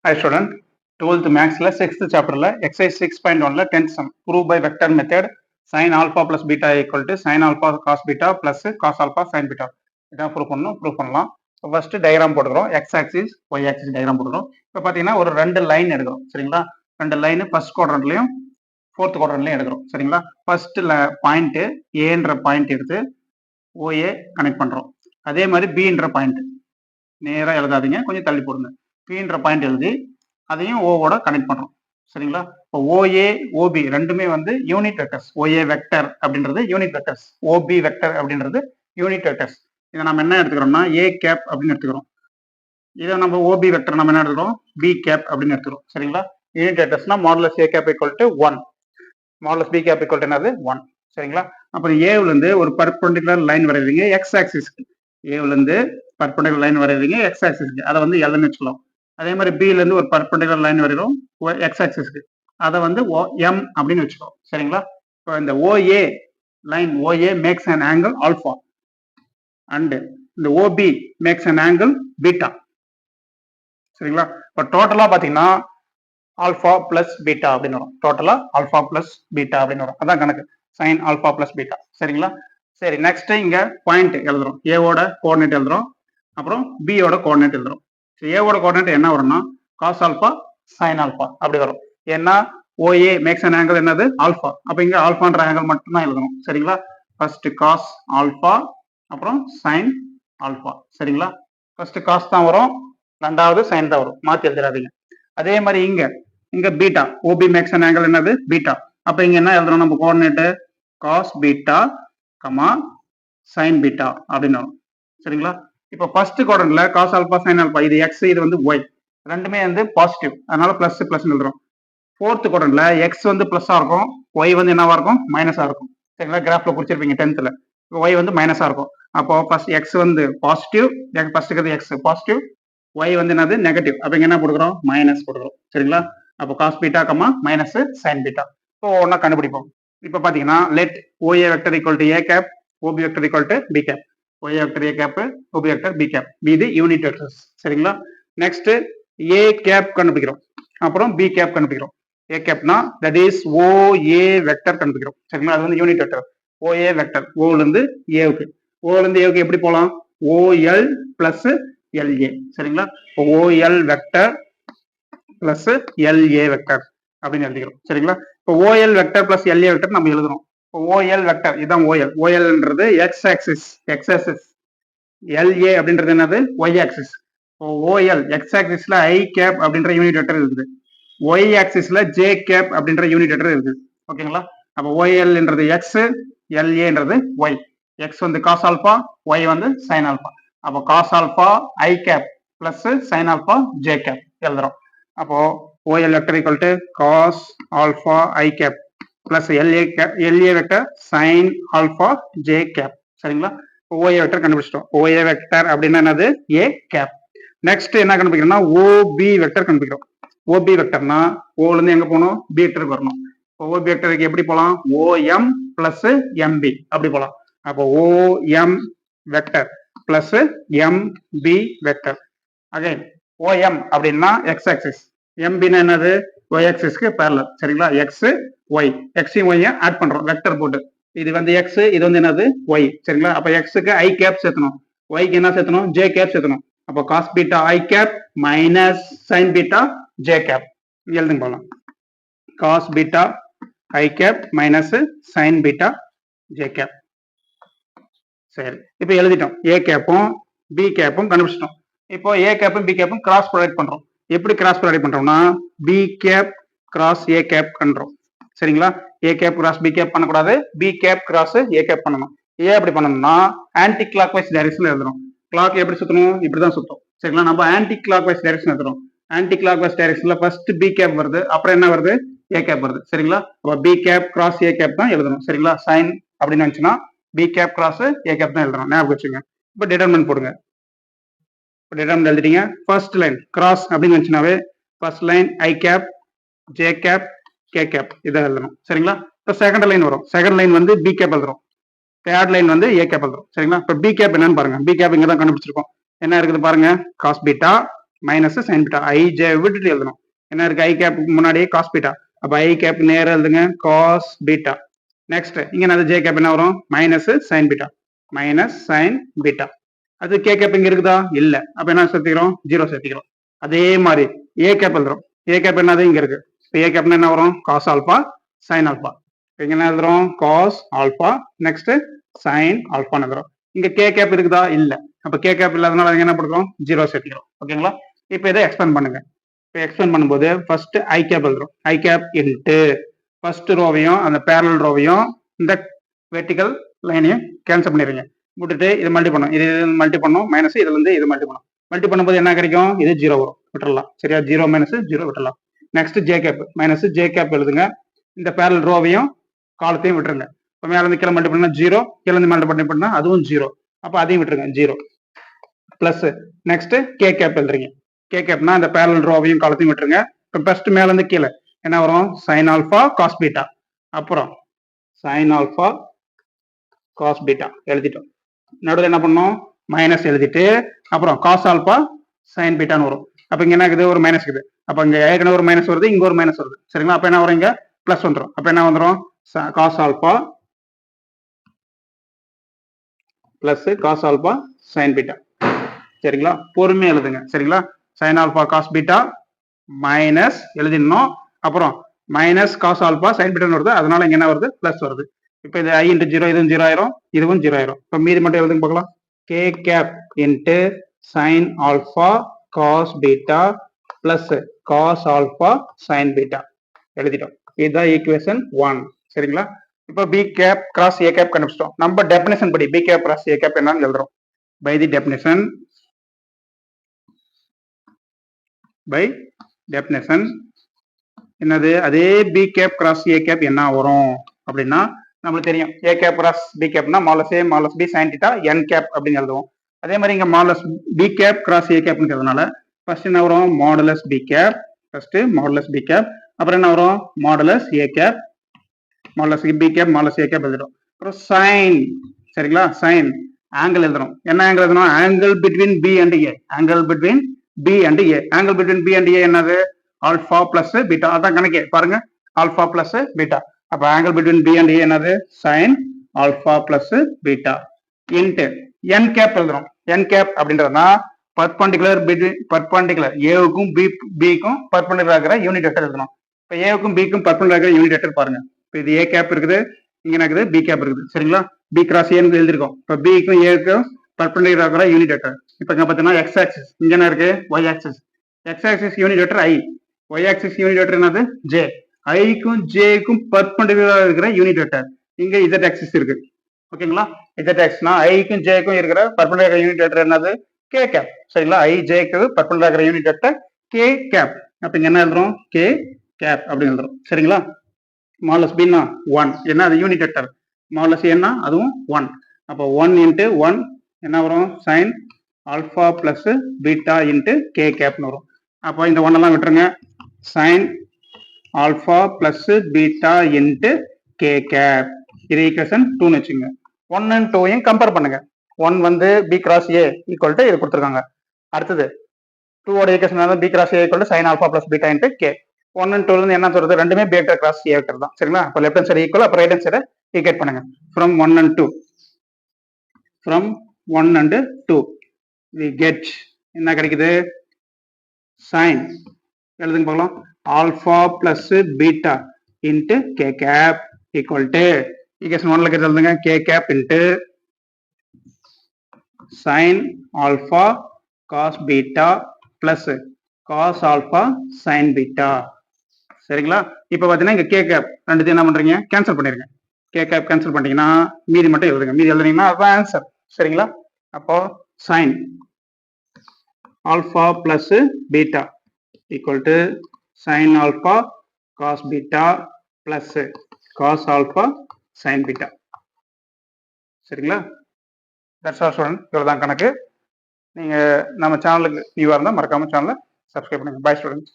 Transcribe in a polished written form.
Hi student, 12th maths la 6th chapter la exercise 6.1 la 10th sum prove by vector method sin alpha plus beta equal to sin alpha cos beta plus cos alpha sin beta இதான் prove பண்ணலாம். First diagram போட்டுக்கிறோம், x axis y axis diagram போட்டுக்கிறோம். இப்போ பார்த்தீங்கன்னா ஒரு ரெண்டு line எடுக்கிறோம் சரிங்களா. ரெண்டு லைன் ஃபர்ஸ்ட் குவாட்ரண்ட்லையும் ஃபோர்த் குவாட்ரண்ட்லையும் எடுக்கிறோம் சரிங்களா. ஃபர்ஸ்ட்ல பாயிண்ட் ஏன்ற பாயிண்ட் எடுத்து ஓஏ கனெக்ட் பண்றோம். அதே மாதிரி பின்ற பாயிண்ட் நேராக எழுதாதீங்க, கொஞ்சம் தள்ளி போடுங்க. பின்ற பாயிண்ட் எழுதி அதையும் ஓவோட கனெக்ட் பண்றோம் சரிங்களா. இப்போ ஓஏ ஓபி ரெண்டுமே வந்து யூனிட் வெக்டர்ஸ். ஓஏ வெக்டர் அப்படின்றது யூனிட் வெக்டர்ஸ், ஓபி வெக்டர் அப்படின்றது யூனிட் வெக்டர்ஸ். இதை நம்ம என்ன எடுத்துக்கிறோம்னா ஏ கேப் அப்படின்னு எடுத்துக்கிறோம். இதை நம்ம ஓபி வெக்டர் நம்ம என்ன எடுத்துக்கிறோம் பி கேப் அப்படின்னு எடுத்துக்கிறோம் சரிங்களா. யூனிட் வெக்டர்ஸ்னா modulus A cap equal to 1, modulus B cap equal to என்னது 1 சரிங்களா. அப்புறம் ஏவுல இருந்து ஒரு பர்பெண்டிகுலர் லைன் வரைவீங்க எக்ஸ் ஆக்சிஸ்க்கு. ஏவுல இருந்து பர்பெண்டிகுலர் லைன் வரைவீங்க எக்ஸ் ஆக்சிஸ்க்கு, அதை வந்து எல்னு வச்சுக்கலாம். அதே மாதிரி பில இருந்து ஒரு பர்பெண்டிகுலர் லைன் வரைகிறோம் எக்ஸ் ஆக்சிஸ்க்கு, அதை வந்து எம் அப்படின்னு வச்சுக்கோம் சரிங்களா. இப்போ இந்த OA line OA makes an angle alpha and இந்த OB makes an angle beta சரிங்களா. இப்போ டோட்டலா பாத்தீங்கன்னா ஆல்பா பிளஸ் பீட்டா அப்படின்னு வரும். டோட்டலா ஆல்பா பிளஸ் பீட்டா அப்படின்னு வரும். அதான் கணக்கு, சைன் ஆல்பா பிளஸ் பீட்டா சரிங்களா. சரி, நெக்ஸ்ட் இங்க பாயிண்ட் எழுதுறோம், ஏவோட கோஆர்டினேட் எழுதுறோம், அப்புறம் பியோட கோஆர்டினேட் எழுதுறோம். ஏவோட கோஆர்டினேட் என்ன வரும்னா காஸ் ஆல்பா சைன் ஆல்பா அப்படி வரும். ஏன்னா ஓஏ மேக்ஸ் அன் ஆங்கிள் என்னது ஆல்பா, அப்ப இங்க ஆல்பான்ற ஆங்கிள் மட்டும் தான் எழுதணும் சரிங்களா. ஃபர்ஸ்ட் காஸ் ஆல்பா அப்புறம் சைன் ஆல்பா சரிங்களா. ஃபர்ஸ்ட் காஸ் தான் வரும், ரெண்டாவது சைன் தான் வரும், மாத்தி எழுதிடாதீங்க. அதே மாதிரி இங்க beta, OB makes an angle என்னது பீட்டா, அப்ப இங்க என்ன எழுதுறோம் நம்ம coordinate cos beta comma sine beta அப்படின்னு வரும் சரிங்களா. இப்போ ஃபர்ஸ்ட் குவாட்ரண்ட்ல காஸ் ஆல்பா சைன் ஆல்பா, இது எக்ஸ் இது வந்து ஒய், ரெண்டுமே வந்து பாசிட்டிவ், அதனால பிளஸ் பிளஸ் எழுதுறோம். ஃபோர்த் குவாட்ரண்ட்ல எக்ஸ் வந்து பிளஸ்ஸா இருக்கும், ஒய் வந்து என்னவா இருக்கும் மைனஸா இருக்கும் சரிங்களா. கிராஃப்ல குறிச்சிருப்பீங்க 10th, ஒய் வந்து மைனஸா இருக்கும். அப்போ ஃபர்ஸ்ட் எக்ஸ் வந்து பாசிட்டிவ், ஃபர்ஸ்ட் இருக்கிறது எக்ஸ் பாசிட்டிவ், ஒய் வந்து என்னது நெகட்டிவ், அப்ப இங்க என்ன போடுறோம் மைனஸ் போடுறோம் சரிங்களா. அப்போ cos beta comma minus sine beta. இப்போ ஒன்னா கண்டுபிடிப்போம். இப்போ பாத்தீங்கன்னா let OA vector equal to A cap, OB vector equal to B cap. ஒய் vector A cap, OB vector B cap, இது யூனிட் வெக்டர்ஸ் சரிங்களா. நெக்ஸ்ட் ஏ கேப் கண்டுபிடிக்கிறோம், அப்புறம் பி கேப் கண்டுபிடிக்கிறோம். ஏ கேப்னா தட் இஸ் ஓஏ வெக்டர் கண்டுபிடிக்கிறோம் சரிங்களா. அது வந்து யூனிட் வெக்டர் ஓஏ வெக்டர். ஓல இருந்து ஏவுக்கு, ஓல இருந்து ஏவுக்கு எப்படி போலாம் ஓஎல் பிளஸ் எல்ஏ சரிங்களா. OL vector plus LA vector அப்படின்னு எழுதிக்கிறோம் சரிங்களா. இப்போ OL vector plus LA vector நம்ம எழுதுறோம். ஓஎல் வெக்டர் இதுதான் ஓஎல், ஓஎல்ன்றது X axis, X axis, LA அப்படின்றது என்னது ஒய் ஆக்சிஸ். ஓஎல் எக்ஸ் ஆக்சிஸ்ல ஐ கேப் அப்படின்ற யூனிட் வெக்டர் இருக்குது, ஒய் ஆக்சிஸ்ல ஜே கேப் அப்படின்ற யூனிட் வெக்டர் இருக்குது ஓகேங்களா. அப்போ ஓஎல்ன்றது எக்ஸ், எல்ஏன்றது ஒய். எக்ஸ் வந்து காஸ் ஆல்பா, ஒய் வந்து சைன் ஆல்பா. அப்போ cos alpha I cap plus sine alpha J cap எழுதுறோம். அப்போ OL vector equal to cos alpha I cap plus LA vector sine alpha J cap சரிங்களா. OA vector கண்டுபிடிச்சிட்டோம். OA vector அப்படின்னா என்னது A cap. Next என்ன கண்டுபிடிக்கிறோம்னா OB vector கண்டுபிடிக்கிறோம். OB வெக்டர்னா ஓல இருந்து எங்க போகணும் பி வெக்டருக்கு வரணும். ஓபி வெக்டருக்கு எப்படி போலாம் ஓஎம் பிளஸ் எம்பி அப்படி போலாம். அப்போ OEM vector plus MP vector. Again OEM அப்படின்னா எக்ஸ் ஆக்சிஸ், எம்பின்னா என்னது ஒய் ஆக்சிஸ்க்கு பேரலல் சரிங்களா. எக்ஸ் ஒய், எக்ஸையும் ஒய்யும் ஆட் பண்றோம் வெக்டர் போட்டு. இது வந்து எக்ஸ், இது வந்து என்னது ஒய் சரிங்களா. அப்ப எக்ஸுக்கு ஐ கேப் சேர்த்தணும், ஒய்க்கு என்ன சேர்த்தணும் ஜே கேப் சேர்த்தணும். அப்போ cos beta I cap minus sine beta J cap எழுதுங்க போலாம். Cos beta I cap minus sine beta J cap. சரி, இப்போ எழுதிட்டோம். ஏ கேப்பும் பி கேப்பும் கண்டுபிடிச்சிட்டோம். இப்போ ஏ கேப்பும் பி கேப்பும் கிராஸ் ப்ரொடக்ட் பண்றோம். எப்படி கிராஸ் ப்ரொடக்ட் பண்றோம்னா B cap cross A cap பண்றோம் சரிங்களா. A cap cross B cap பண்ணக்கூடாது, B cap cross A cap பண்ணணும். ஏன் அப்படி பண்ணணும்னா ஆன்டி கிளாக் வைஸ் டைரக்ஷன்ல எழுதுறோம். கிளாக் எப்படி சுத்தணும் இப்படிதான் சுத்தும் சரிங்களா. நம்ம ஆன்டி கிளாக் வைஸ் டைரக்ஷன் எழுதுறோம். ஆன்டி கிளாக் வைஸ் டைரக்ஷன்ல ஃபர்ஸ்ட் பி கேப் வருது, அப்புறம் என்ன வருது ஏ கேப் வருது சரிங்களா. அப்ப B cap cross A cap தான் எழுதணும் சரிங்களா. சைன் அப்படின்னு வந்துச்சுன்னா B cap cross A cap தான் எழுதணும், ஞாபகம் வச்சுங்க. இப்போ டிட்டர்மினன்ட் போடுங்க. டிட்டர்மினன்ட் எழுதிட்டீங்க. ஃபர்ஸ்ட் லைன் கிராஸ் அப்படின்னு வந்துச்சுனாவே first line I cap J cap K cap இதை எழுதணும் சரிங்களா. இப்போ செகண்ட் லைன் வரும், செகண்ட் லைன் வந்து பி கேப் எழுதுறோம், தேர்ட் லைன் வந்து ஏ கேப் எழுதுறோம் சரிங்களா. இப்போ பி கேப் என்னன்னு பாருங்க. பி கேப் இங்க தான் கண்டுபிடிச்சிருக்கோம். என்ன இருக்குது பாருங்க cos beta minus sine beta i j விட்டுட்டு எழுதணும். என்ன இருக்கு? ஐ கேப்புக்கு முன்னாடியே காஸ் பீட்டா. அப்ப ஐ கேப் நேரம் எழுதுங்க காஸ் பீட்டா. நெக்ஸ்ட் இங்க என்ன ஜே கேப் என்ன வரும்? Minus sine beta. Minus sine beta. அது கே கேப் இங்க இருக்குதா? இல்ல. அப்ப என்ன சேர்த்துக்கிறோம்? 0 சேர்த்துக்கிறோம். அதே மாதிரி ஏ கேப் எழுதுறோம். ஏ கேப் என்னது? இங்க இருக்கு. ஏ கேப்னா என்ன வரும்? Cos alpha sine alpha. இங்க என்ன எழுதுறோம்? காஸ் ஆல்பா நெக்ஸ்ட் சைன் ஆல்பான்னு எழுதுறோம். இங்க கே கேப் இருக்குதா? இல்ல. அப்ப கே கேப் இல்லாதனால என்ன பண்றோம்? 0 சேர்த்துக்கிறோம். ஓகேங்களா? இப்போ இதை எக்ஸ்பேண்ட் பண்ணுங்க. இப்போ எக்ஸ்பேண்ட் பண்ணும்போது ஃபர்ஸ்ட் ஐ கேப் எழுதுறோம். ஐ கேப் இன்ட்டு ஃபர்ஸ்ட் ரோவையும் அந்த பேரல் ரோவையும் இந்த வெர்டிகல் லைனையும் கேன்சல் பண்ணிடுங்க. விட்டுட்டு இது மல்டி பண்ணும். இது மல்டி பண்ணும் மைனஸ் இதுல இருந்து இது மல்டி பண்ணும். மல்டி பண்ணும்போது என்ன கிடைக்கும்? இது 0 வரும். விட்டுறலாம். சரியா? 0 மைனஸ் 0 விட்டுறலாம். Next j cap minus j cap எழுதுங்க. இந்த பேரல் ரோவையும் காலத்தையும் விட்டுருங்க. இப்போ மேல இருந்து கீழே மல்டி பண்ணா 0, கீழே இருந்து மல்டி பண்ணா அதுவும் 0. அப்போ அதையும் விட்டுருங்க 0 பிளஸ் நெக்ஸ்ட் கே கேப் எழுதுறீங்க. கே கேப்னா இந்த பேரல் ரோவையும் காலத்தையும் விட்டுருங்க. இப்போ ஃபர்ஸ்ட் மேல இருந்து கீழே என்ன வரும்? Sine alpha cos beta. அப்புறம் சைன் ஆல்பா காஸ் பீட்டா எழுதிட்டோம். நடுவில் என்ன பண்ணோம்? மைனஸ் எழுதிட்டு அப்புறம் காஸ் ஆல்பா சைன் பீட்டான்னு வரும். அப்ப இங்க என்ன இருக்குது? ஒரு மைனஸ் இருக்குது. அப்ப இங்க ஏற்கனவே ஒரு மைனஸ் வருது, இங்க ஒரு மைனஸ் வருது. சரிங்களா? அப்ப என்ன வரும்? இங்க பிளஸ் வந்துடும். அப்ப என்ன வந்துடும்? Cos alpha plus cos alpha sine beta. சரிங்களா? பொறுமையா எழுதுங்க. சரிங்களா? Sine alpha cos beta minus எழுதிடணும். அப்புறம் மைனஸ் காஸ் ஆல்பா சைன் பீட்டான்னு வருது. அதனால இங்க என்ன வருது? பிளஸ் வருது. இப்போ இது ஐ இன்ட்டு 0 இதுவும் 0 ஆயிரும், இதுவும் 0 ஆயிரும். இப்போ மீதி மட்டும் எழுதுங்க பார்க்கலாம். K cap into sine alpha cos beta plus cos alpha sine beta எழுதிட்டோம். இதுதான் ஈக்குவேஷன் 1. சரிங்களா? இப்போ B cap cross A cap கண்டுபிடிச்சிட்டோம். நம்ம டெபினேஷன் படி B cap cross A cap என்னன்னு எழுதுறோம். பை தி டெபினேஷன் என்னது? அதே B cap cross A cap என்ன வரும் அப்படின்னா நம்மளுக்கு தெரியும். ஏ கேப் கிராஸ் பி கேப்னா modulus A modulus B sine theta N cap அப்படின்னு எழுதுவோம். அதே மாதிரி இங்க modulus B cap cross A கேப்ன்றதுனால ஃபர்ஸ்ட் என்ன வரும்? Modulus B cap. First modulus B cap. அப்புறம் என்ன வரும்? Modulus A cap. Modulus B cap modulus A cap எழுதுறோம். அப்புறம் சைன். சரிங்களா? சைன் ஆங்கிள் எழுதுறோம். என்ன ஆங்கிள் எழுதணும்? Angle between B and A. Angle between B and A. Angle between B and A என்னது? Alpha plus beta. அதான் கணக்கே பாருங்க. Alpha plus beta. அப்ப angle between B and A என்னது? Sine alpha plus beta into N cap எழுதுறோம். N gap அப்படின்றதுனா perpendicular ஏவுக்கும் பிக்கும் perpendicular இருக்கிற unit vector எழுதணும். இப்போ ஏவுக்கும் பிக்கும் பர்பண்டிகுலர் இருக்கிற யூனிட் வெக்டர் பாருங்க. இப்போ இது ஏ கேப் இருக்குது, இங்க இருக்குது பி கேப் இருக்குது. சரிங்களா? பி கிராஸ் ஏன்னு எழுதிருக்கோம். இப்போ பிக்கும் ஏக்கும் பர்பண்டிகுலர் இருக்கிற யூனிட் வெக்டர். இப்போ இங்க பார்த்தீங்கன்னா எக்ஸ் ஆக்சிஸ், இங்க என்ன இருக்கு? Y axis. X axis unit vector I, Y axis unit vector என்னது? ஜே. ஐக்கும் ஜேக்கும் பர்பண்டிகுலரா இருக்கிற யூனிட் வெக்டர் இங்க இசட் ஆக்சிஸ் இருக்கு. ஓகேங்களா? இசட் ஆக்சிஸ்னா ஐக்கும் ஜேக்கும் இருக்கிற பர்பண்டிகுலர் யூனிட் வெக்டர் என்னது? K cap. சரிங்களா? ஐ ஜேக்கு பர்பண்டிகுலர் இருக்கிற யூனிட் வெக்டர் கே கேப். அப்ப இங்க என்ன எழுதுறோம்? கே கேப் அப்படின்னு எழுதுறோம். சரிங்களா? மாலஸ் பின்னா 1 என்ன? அது யூனிட் வெக்டர். மாலஸ் ஏன்னா அதுவும் 1. அப்போ 1 இன்ட்டு 1 என்ன வரும்? Sine alpha plus beta into K கேப்னு வரும். அப்போ இந்த 1 எல்லாம் விட்டுருங்க. Sine alpha plus beta into K cap. இது ஈக்குவேஷன் 2ன்னு வச்சுங்க. 1 and 2 கம்பேர் பண்ணுங்க. 1 வந்து B cross A equal to இது கொடுத்துருக்காங்க. அடுத்தது 2 ஓட equation B cross A equal to sine alpha plus beta into K. 1 and 2 என்ன சொல்றது? ரெண்டுமே B vector cross A vector தான். சரிங்களா? அப்போ லெஃப்ட் ஹேண்ட் சைடு ஈக்குவல், அப்போ ரைட் ஹேண்ட் சைடு ஈக்குவேட் பண்ணுங்க. ஃப்ரம் 1 and 2 we get என்ன கிடைக்குது? சைன் எழுதுங்க பார்க்கலாம். Alpha plus beta into K cap equal to equation 1ல இருக்கிறது எழுதுங்க. K cap into sine alpha cos beta plus cos alpha sine beta. சரிங்களா? இப்போ பார்த்தீங்கன்னா இங்க கே கேப் ரெண்டுத்தையும் என்ன பண்றீங்க? கேன்சல் பண்ணிருங்க. கே கேப் கேன்சல் பண்ணிட்டீங்கன்னா மீதி மட்டும் எழுதுங்க. மீதி எழுதுனீங்கன்னா அதுதான் ஆன்சர். சரிங்களா? அப்போ sine alpha plus beta equal to sin alpha cos beta plus cos alpha sin beta. சரிங்களா? That's all student. இவ்வளவுதான் கணக்கு. நீங்க நம்ம சேனலுக்கு நியூவா இருந்தா மறக்காம சேனலை சப்ஸ்கிரைப் பண்ணுங்க. Bye students.